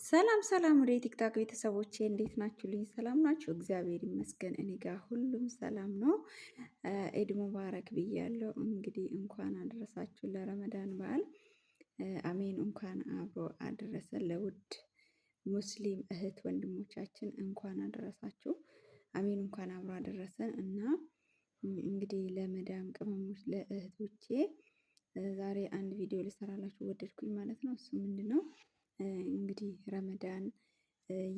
ሰላም ሰላም ወደ ቲክታክ ቤተሰቦቼ እንዴት ናችሁልኝ? ሰላም ናችሁ? እግዚአብሔር ይመስገን እኔ ጋር ሁሉም ሰላም ነው። ኢድ ሙባረክ ብያለሁ። እንግዲህ እንኳን አደረሳችሁ ለረመዳን በዓል። አሜን። እንኳን አብሮ አደረሰን። ለውድ ሙስሊም እህት ወንድሞቻችን እንኳን አደረሳችሁ። አሜን። እንኳን አብሮ አደረሰን እና እንግዲህ ለመዳም ቅመሞች ለእህቶቼ ዛሬ አንድ ቪዲዮ ልሰራላችሁ ወደድኩኝ ማለት ነው። እሱ ምንድነው? እንግዲህ ረመዳን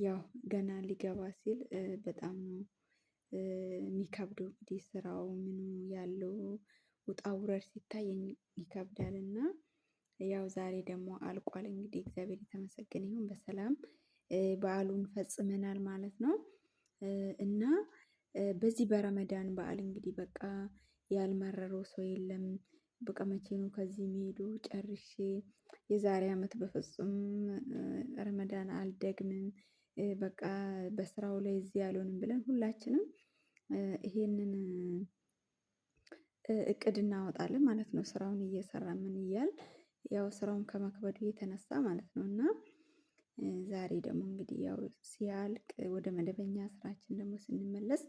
ያው ገና ሊገባ ሲል በጣም ነው የሚከብደው። እንግዲህ ስራው ምኑ ያለው ውጣ ውረድ ሲታይ ይከብዳል እና ያው ዛሬ ደግሞ አልቋል። እንግዲህ እግዚአብሔር የተመሰገነ ይሁን በሰላም በዓሉን ፈጽመናል ማለት ነው። እና በዚህ በረመዳን በዓል እንግዲህ በቃ ያልመረረው ሰው የለም። በቃ መቼ ነው ከዚህ የሚሄዱ ጨርሼ የዛሬ አመት በፍጹም ረመዳን አልደግምም፣ በቃ በስራው ላይ እዚህ አልሆንም ብለን ሁላችንም ይሄንን እቅድ እናወጣለን ማለት ነው። ስራውን እየሰራ ምን እያል ያው ስራውን ከማክበዱ የተነሳ ማለት ነው። እና ዛሬ ደግሞ እንግዲህ ያው ሲያልቅ ወደ መደበኛ ስራችን ደግሞ ስንመለስ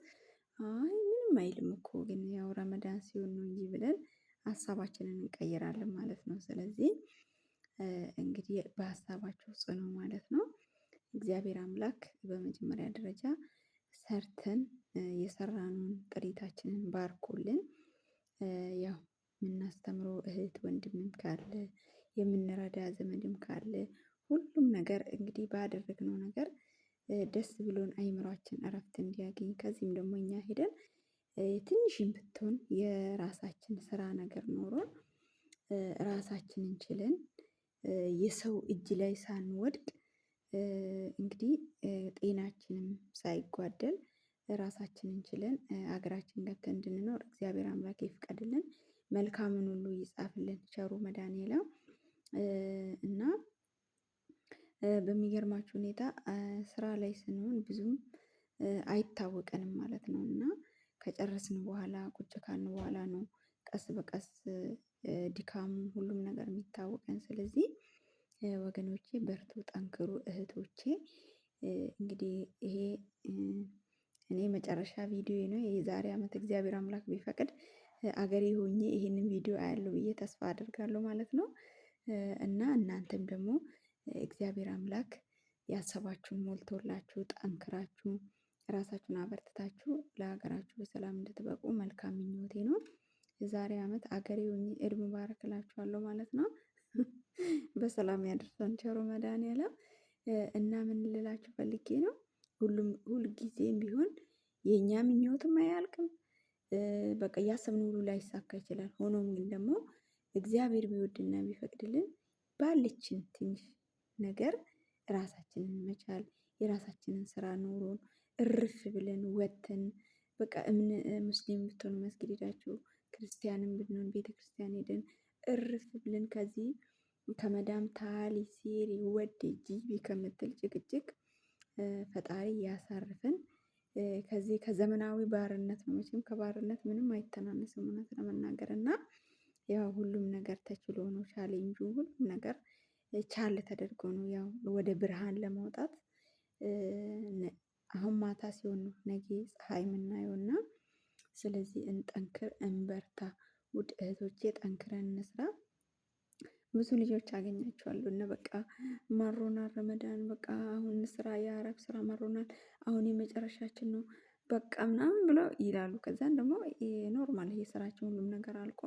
አይ ምንም አይልም እኮ ግን ያው ረመዳን ሲሆን ነው እንጂ ብለን ሀሳባችንን እንቀይራለን ማለት ነው። ስለዚህ እንግዲህ በሀሳባቸው ጽኑ ማለት ነው። እግዚአብሔር አምላክ በመጀመሪያ ደረጃ ሰርተን የሰራነውን ጥሪታችንን ባርኮልን ያው የምናስተምረው እህት ወንድምም ካለ የምንረዳ ዘመድም ካለ ሁሉም ነገር እንግዲህ ባደረግነው ነገር ደስ ብሎን አይምሯችን እረፍት እንዲያገኝ ከዚህም ደግሞ እኛ ሄደን ትንሽም ብትሆን የራሳችን ስራ ነገር ኖሮን ራሳችንን ችለን የሰው እጅ ላይ ሳንወድቅ እንግዲህ ጤናችንም ሳይጓደል ራሳችንን ችለን ሀገራችን ገብተን እንድንኖር እግዚአብሔር አምላክ ይፍቀድልን። መልካምን ሁሉ ይጻፍልን ቸሩ መድኃኒዓለም እና በሚገርማችሁ ሁኔታ ስራ ላይ ስንሆን ብዙም አይታወቀንም ማለት ነው። እና ከጨረስን በኋላ ቁጭ ካልን በኋላ ነው ቀስ በቀስ ድካሙ ሁሉም ነገር የሚታወቀን። ስለዚህ ወገኖቼ በርቱ፣ ጠንክሩ እህቶቼ። እንግዲህ ይሄ እኔ መጨረሻ ቪዲዮ ነው የዛሬ አመት እግዚአብሔር አምላክ ቢፈቅድ አገሬ ሆኜ ይሄንን ቪዲዮ አያለሁ ብዬ ተስፋ አደርጋለሁ ማለት ነው። እና እናንተም ደግሞ እግዚአብሔር አምላክ ያሰባችሁን ሞልቶላችሁ ጠንክራችሁ ራሳችሁን አበርትታችሁ ለሀገራችሁ በሰላም እንድትበቁ መልካም ምኞቴ ነው። የዛሬ አመት አገሬ ሆኜ ኢድ ሙባረክ እላችኋለሁ ማለት ነው። በሰላም ያደርሰን ቸሩ መድኃኒዓለም። እና ምን ልላችሁ ፈልጌ ነው፣ ሁል ጊዜም ቢሆን የኛ ምኞትም አያልቅም። በቃ ያሰብነው ሁሉ ላይሳካ ይችላል። ሆኖም ግን ደግሞ እግዚአብሔር ቢወድና ቢፈቅድልን ባለችን ትንሽ ነገር ራሳችንን መቻል የራሳችንን ስራ ኖሮን እርፍ ብለን ወጥተን በቃ ሙስሊም ብትሆን መስጊድ ሄዳችሁ ክርስቲያንም ብንሆን ቤተክርስቲያን ሄደን እርፍ ብለን ከዚህ ከመዳም ታሊ ሲሪ ወድ ጂቢ ከምትል ጭቅጭቅ ፈጣሪ ያሳርፈን። ከዚህ ከዘመናዊ ባርነት ነው። መቼም ከባርነት ምንም አይተናነስም እውነት ለመናገር እና ያው ሁሉም ነገር ተችሎ ነው ቻሌንጁ ሁሉም ነገር ቻል ተደርጎ ነው ያው ወደ ብርሃን ለማውጣት አሁን ማታ ሲሆን ነው ነገ ፀሀይ የምናየውና ስለዚህ እንጠንክር እንበርታ ውድ እህቶቼ ጠንክረን እንስራ። ብዙ ልጆች አገኛቸዋለሁ እና በቃ መሮናል ረመዳን በቃ አሁን ስራ የአረብ ስራ መሮናል አሁን የመጨረሻችን ነው በቃ ምናምን ብለው ይላሉ። ከዛን ደግሞ ኖርማል ይሄ ስራችን ሁሉም ነገር አልቆ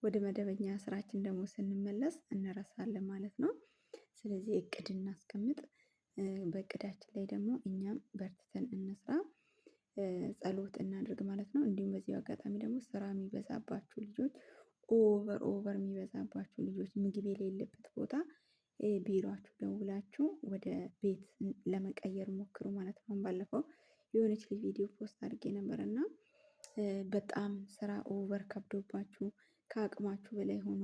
ወደ መደበኛ ስራችን ደግሞ ስንመለስ እንረሳለን ማለት ነው። ስለዚህ እቅድ እናስቀምጥ፣ በእቅዳችን ላይ ደግሞ እኛም በርትተን እንስራ፣ ጸሎት እናድርግ ማለት ነው። እንዲሁም በዚሁ አጋጣሚ ደግሞ ስራ የሚበዛባችሁ ልጆች ኦቨር የሚበዛባችሁ ልጆች ምግብ የሌለበት ቦታ ቢሮአችሁ ደውላችሁ ወደ ቤት ለመቀየር ሞክሩ ማለት ነው። ባለፈው የሆነች ልጅ ቪዲዮ ፖስት አድርጌ ነበር እና በጣም ስራ ኦቨር ከብዶባችሁ ከአቅማችሁ በላይ ሆኖ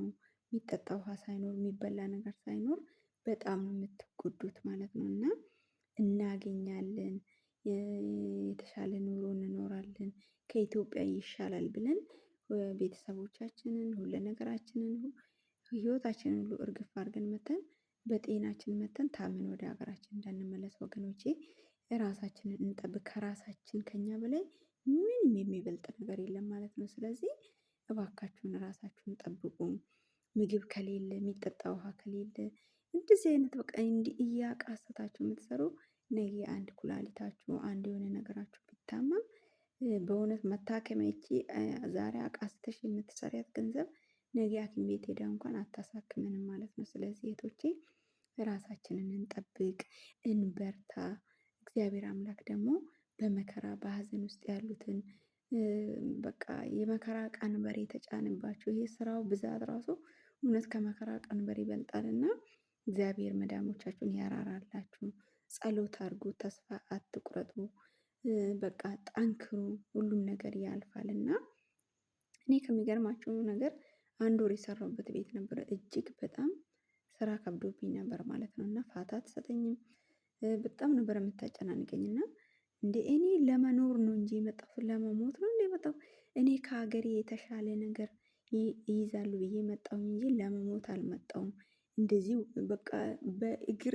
የሚጠጣ ውሃ ሳይኖር የሚበላ ነገር ሳይኖር በጣም ነው የምትጎዱት ማለት ነው። እና እናገኛለን የተሻለ ኑሮ እንኖራለን ከኢትዮጵያ ይሻላል ብለን ቤተሰቦቻችንን ሁሉ ነገራችንን ህይወታችንን ሁሉ እርግፍ አድርገን መተን በጤናችን መተን ታመን ወደ ሀገራችን እንዳንመለስ ወገኖቼ ራሳችንን እንጠብቅ። ከራሳችን ከኛ በላይ ምንም የሚበልጥ ነገር የለም ማለት ነው። ስለዚህ እባካችሁን ራሳችሁን ጠብቁ። ምግብ ከሌለ፣ የሚጠጣ ውሃ ከሌለ እንደዚህ አይነት በቃ እንዲህ እያቃሰታችሁ የምትሰሩ ነገ አንድ ኩላሊታችሁ አንድ የሆነ ነገራችሁ ቢታመም በእውነት መታከሚያ ይቺ ዛሬ አቃስተሽ የምትሰሪያት ገንዘብ ነገ ሐኪም ቤት ሄዳ እንኳን አታሳክመንም ማለት ነው። ስለዚህ እህቶቼ ራሳችንን እንጠብቅ፣ እንበርታ። እግዚአብሔር አምላክ ደግሞ በመከራ በሀዘን ውስጥ ያሉትን በቃ የመከራ ቀንበር የተጫነባቸው ይሄ ስራው ብዛት ራሱ እውነት ከመከራ ቀንበር ይበልጣልና እግዚአብሔር መዳሞቻችሁን ያራራላችሁ። ጸሎት አድርጉ፣ ተስፋ አትቁረጡ። በቃ ጠንክሩ፣ ሁሉም ነገር ያልፋልና እኔ ከሚገርማችሁ ነገር አንድ ወር የሰራሁበት ቤት ነበረ። እጅግ በጣም ስራ ከብዶብኝ ነበር ማለት ነው። እና ፋታ አትሰጠኝም። በጣም ነበር የምታጨናንቀኝ። እና እንደ እኔ ለመኖር ነው እንጂ የመጣሁት ለመሞት ነው እንደ የመጣሁት እኔ ከሀገሬ የተሻለ ነገር ይይዛሉ ብዬ መጣሁኝ እንጂ ለመሞት አልመጣሁም። እንደዚሁ በቃ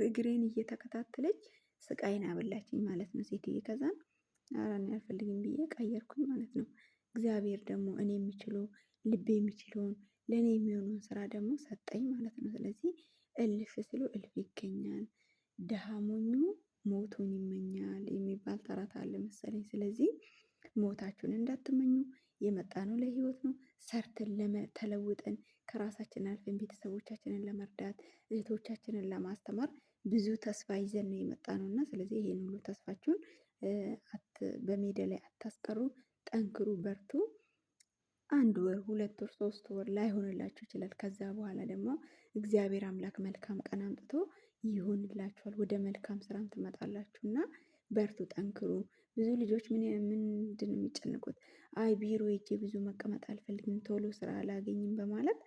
እግሬን እየተከታተለች ስቃይን አበላችኝ ማለት ነው ሴትዬ። ከዛን ኧረ እኔ አልፈልግም ብዬ ቀየርኩኝ ማለት ነው። እግዚአብሔር ደግሞ እኔ የሚችለው ልቤ የሚችለውን ለእኔ የሚሆነውን ስራ ደግሞ ሰጠኝ ማለት ነው። ስለዚህ እልፍ ሲሉ እልፍ ይገኛል፣ ድሃ ሞኙ ሞቱን ይመኛል የሚባል ተረት አለ መሰለኝ። ስለዚህ ሞታችሁን እንዳትመኙ። የመጣነው ለህይወት ነው። ሰርተን ተለውጠን ከራሳችን አልፈን ቤተሰቦቻችንን ለመርዳት እህቶቻችንን ለማስተማር ብዙ ተስፋ ይዘን ነው የመጣነው እና ስለዚህ ይሄን ሁሉ ተስፋችሁን በሜዳ ላይ አታስቀሩ። ጠንክሩ፣ በርቱ። አንድ ወር፣ 2 ወር፣ 3 ወር ላይሆንላችሁ ይችላል። ከዛ በኋላ ደግሞ እግዚአብሔር አምላክ መልካም ቀን አምጥቶ ይሆንላችኋል። ወደ መልካም ስራም ትመጣላችሁ እና በርቱ፣ ጠንክሩ። ብዙ ልጆች ምንድን ነው የሚጨነቁት? አይ ቢሮ ሄጄ ብዙ መቀመጥ አልፈልግም ቶሎ ስራ አላገኝም በማለት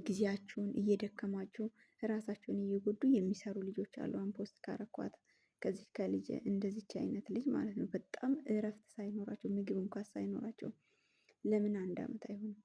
ጊዜያችሁን እየደከማችሁ ራሳቸውን እየጎዱ የሚሰሩ ልጆች አሉ። ፖስት ካረኳት ከዚህ ከልጅ እንደዚች አይነት ልጅ ማለት ነው። በጣም እረፍት ሳይኖራቸው ምግብ እንኳን ሳይኖራቸው ለምን 1 አመት አይሆንም?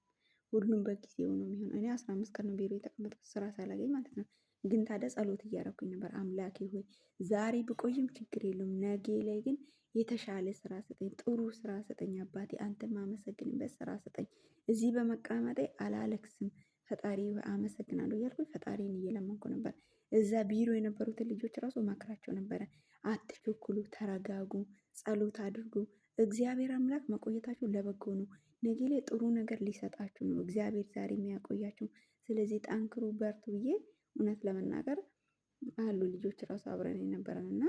ሁሉም በጊዜው ነው የሚሆነው። እኔ 15 ቀን ነው ቢሮ የተቀመጥኩት ስራ ሳላገኝ ማለት ነው። ግን ታዲያ ጸሎት እያደረኩኝ ነበር። አምላኬ ሆይ ዛሬ ብቆይም ችግር የለውም፣ ነገ ላይ ግን የተሻለ ስራ ስጠኝ፣ ጥሩ ስራ ስጠኝ አባቴ፣ አንተን ማመሰግንበት ስራ ስጠኝ። እዚህ በመቀመጤ አላለቅስም፣ ፈጣሪ አመሰግናለሁ እያልኩኝ ፈጣሪን እየለመንኩ ነበር። እዛ ቢሮ የነበሩትን ልጆች ራሱ መክራቸው ነበረ። አትቸኩሉ፣ ተረጋጉ፣ ጸሎት አድርጉ። እግዚአብሔር አምላክ መቆየታችሁ ለበጎ ነው። ነገ ላይ ጥሩ ነገር ሊሰጣችሁ ነው እግዚአብሔር ዛሬ የሚያቆያችሁ። ስለዚህ ጠንክሩ፣ በርቱ ብዬ እውነት ለመናገር አሉ ልጆች ራሱ አብረን የነበረን እና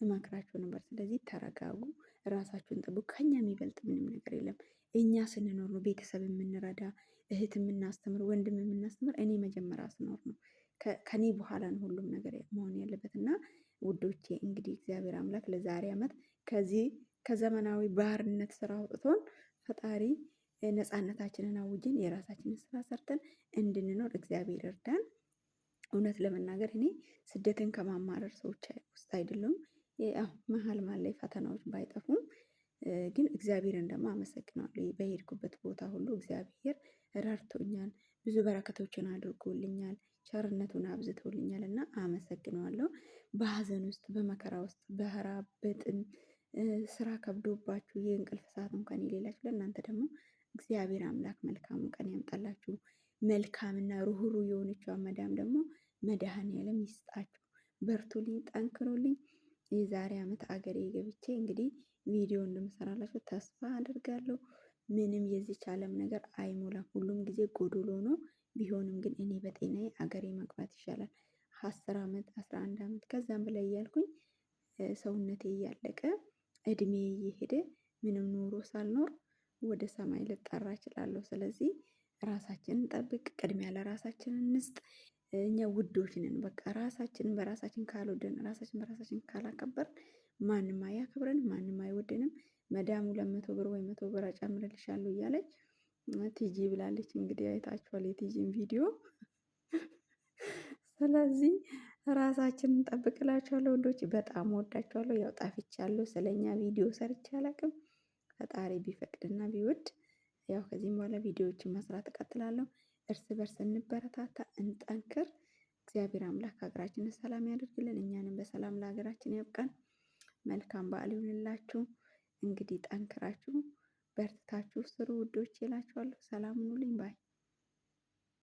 እመክራቸው ነበር። ስለዚህ ተረጋጉ፣ ራሳችሁን ጠብቁ። ከኛ የሚበልጥ ምንም ነገር የለም። እኛ ስንኖር ነው ቤተሰብ የምንረዳ፣ እህት የምናስተምር፣ ወንድም የምናስተምር። እኔ መጀመሪያ ስኖር ነው፣ ከኔ በኋላ ነው ሁሉም ነገር መሆን ያለበት። እና ውዶቼ እንግዲህ እግዚአብሔር አምላክ ለዛሬ ዓመት ከዚህ ከዘመናዊ ባርነት ስራ አውጥቶን ፈጣሪ ነፃነታችንን አውጀን የራሳችንን ስራ ሰርተን እንድንኖር እግዚአብሔር እርዳን። እውነት ለመናገር እኔ ስደትን ከማማረር ሰዎች ውስጥ አይደለሁም። መሀል ላይ ፈተናዎች ባይጠፉም ግን እግዚአብሔርን ደግሞ አመሰግናለሁ። በሄድኩበት ቦታ ሁሉ እግዚአብሔር ረድቶኛል፣ ብዙ በረከቶችን አድርጎልኛል፣ ቸርነቱን አብዝቶልኛል እና አመሰግነዋለሁ። በሀዘን ውስጥ፣ በመከራ ውስጥ፣ በረሃብ በጥም ስራ ከብዶባችሁ የእንቅልፍ ሰዓት እንኳን የሌላችሁ ለእናንተ ደግሞ እግዚአብሔር አምላክ መልካሙን ቀን ያምጣላችሁ። መልካምና ሩህሩህ የሆነችው መዳም ደግሞ መድኃኔዓለም ይስጣችሁ። በርቱልኝ፣ ጠንክሩልኝ። የዛሬ ዓመት አገሬ ገብቼ እንግዲህ ቪዲዮ እንደምሰራላችሁ ተስፋ አድርጋለሁ። ምንም የዚች ዓለም ነገር አይሞላም፣ ሁሉም ጊዜ ጎዶሎ ነው። ቢሆንም ግን እኔ በጤናዬ አገሬ መግባት ይሻላል። 10 ዓመት 11 ዓመት ከዛም በላይ እያልኩኝ ሰውነቴ እያለቀ እድሜ እየሄደ ምንም ኑሮ ሳልኖር ወደ ሰማይ ልጠራ እችላለሁ። ስለዚህ ራሳችንን ጠብቅ፣ ቅድሚያ ለራሳችን እንስጥ። እኛ ውዶች ነን። በቃ ራሳችንን በራሳችን ካልወደን፣ ራሳችን በራሳችን ካላከበርን ማንም አያከብረን፣ ማንም አይወደንም። መዳሙ 200 ብር ወይ 100 ብር እጨምርልሻለሁ እያለች ቲጂ ብላለች። እንግዲህ አይታችኋል የቲጂን ቪዲዮ። ስለዚህ ራሳችንን ጠብቅላችኋለሁ ወንዶች፣ በጣም ወዳችኋለሁ። ያው ጠፍቻለሁ፣ ስለኛ ቪዲዮ ሰርቼ አላቅም። ፈጣሪ ቢፈቅድና ቢወድ ያው ከዚህም በኋላ ቪዲዮዎችን መስራት እቀጥላለሁ። እርስ በርስ እንበረታታ፣ እንጠንክር። እግዚአብሔር አምላክ ሀገራችንን ሰላም ያደርግልን፣ እኛንም በሰላም ለሀገራችን ያብቃን። መልካም በዓል ይሁንላችሁ። እንግዲህ ጠንክራችሁ በርትታችሁ ስሩ ውዶች ይላችኋለሁ። ሰላም ሁኑልኝ ባይ